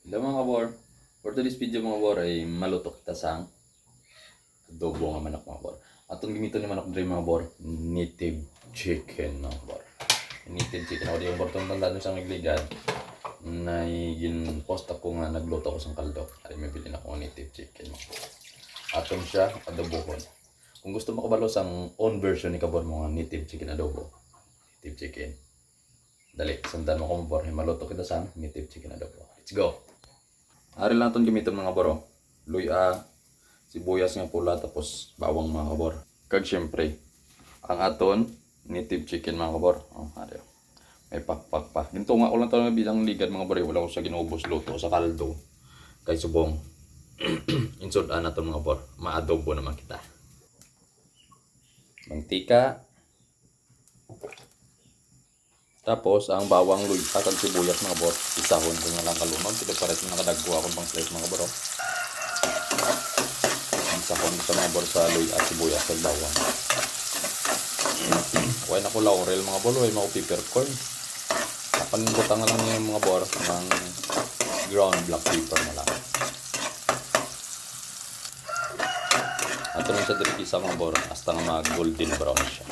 Hello mga kabor. For today's video mga kabor ay maluto kita sang adobo nga manok mga kabor. Atong gimiton ni manok dre mga kabor, native chicken mga kabor. Native chicken ako yung bortong tanda dun sa nagligad. Na gin-post ako nga nagluto ako sang kaldo. Ay may bilhin ako ng native chicken mga kabor. Atong siya adobo ko. Kung gusto mo kabalo sang own version ni kabor mo nga native chicken adobo. Native chicken. Dali, sundan mo ko mga kabor. Maluto kita sang native chicken adobo. Let's go! Ari lang itong gamitin mga kabor. Luya, sibuyas nga pula, tapos bawang mga kabor. Kag syempre, ang aton native chicken mga kabor. Oh, ari. May pakpak pa. Ginto nga ko lang ito na bilang ligad mga kabor. Wala ko sa ginubos luto sa kaldo. Kay subong. Insudan na ito mga kabor. Maadobo naman kita. Mantika. Tapos, ang bawang luya at sibuyas mga bor, isahon ko na lang kalumag. Ito pares na nakadagwa akong pang slice mga bor. Isahon ko sa mga bor sa luya at sibuyas at bawang. Huwag na ko laurel mga bor, huwag na ko peppercorn. Paninbutan na lang niya mga bor ng ground black pepper na lang. At ito sa dirikisa mga bor, hasta nga mag golden brown siya.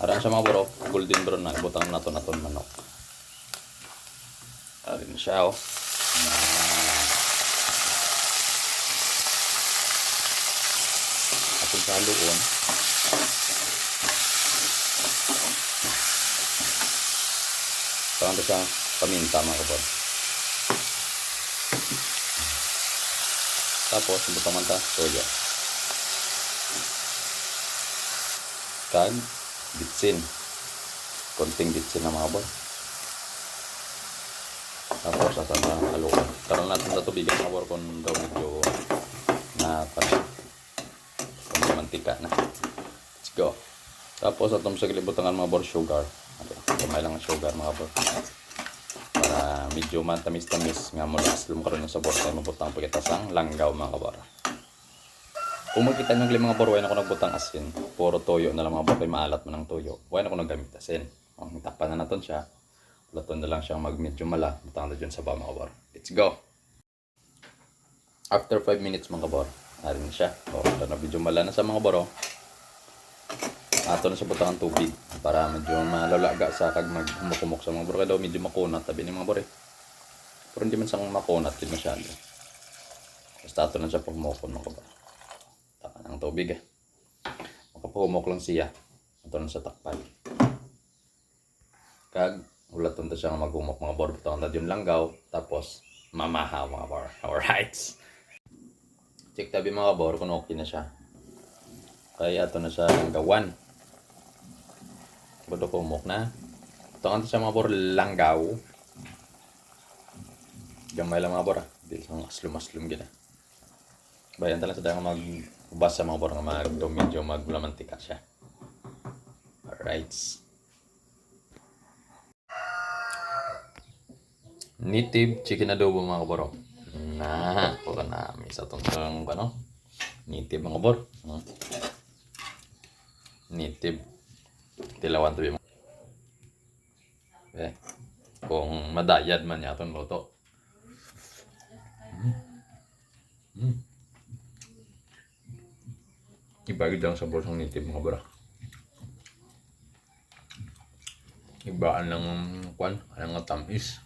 Aran siya mga bro, golden brown na, ibutang naton manok. Arin siya oh. Atong sa haluon. Parang ito siya paminta mga kabor. Tapos, ibutang man ta, soya. Kag bitsin, konting bitsin na mga bor. Tapos asan na haluan. Karoon natin sa tubigan mga bor kung daw medyo na kung mantika na. Let's go. Tapos atong sa gilibutangan mga bor, sugar. Kamay lang ang sugar mga bor. Para medyo matamis-tamis nga mula aslum karoon yung sabor tayo mabutang pagkitasang langgaw mga kabor. Kung makita nyo mga bor, huwag na ako nagbutang asin. Puro toyo na lang mga bor, kaya maalat mo ng toyo. Huwag na ako naggamit asin. Takpan na natin siya. Laton na lang siyang mag-medyo mala. Butang na dyan sa bawang mga bor. Let's go! After 5 minutes mga bor, narin siya. Ito na medyo mala na sa mga bor. Ato na siya butang ang tubig. Para medyo malalaga sa kag magmukumok sa mga bor. Kaya daw medyo makunat. Tabi ni mga bor eh. Pero hindi man sang makunat din masyado. Basta ato na siya pagmukon mga bor. Ng tubig makapumok lang siya ito na sa takpan kag ulaton ta siya nga magumok mga bor butang na yun langgaw tapos mamahaw mga bor. Alright, check tabi mga bor kung okay na siya kaya ito na siya langgawan buto pumok na ito nga siya mga bor langgaw gamay lang mga bor dili sang aslum-aslum gina bayan tala sa dang magbas sa mga bor nga medyo maglamantika siya. Alright. Native chicken adobo mga bor. Na, wala na may sa tong ano? Native mga bor. Native tilawan tabi mo. Eh, kung madayad man yaton luto. Ibagid lang sa borsong native mga bro. Ibaan lang ang kwan, ang tamis.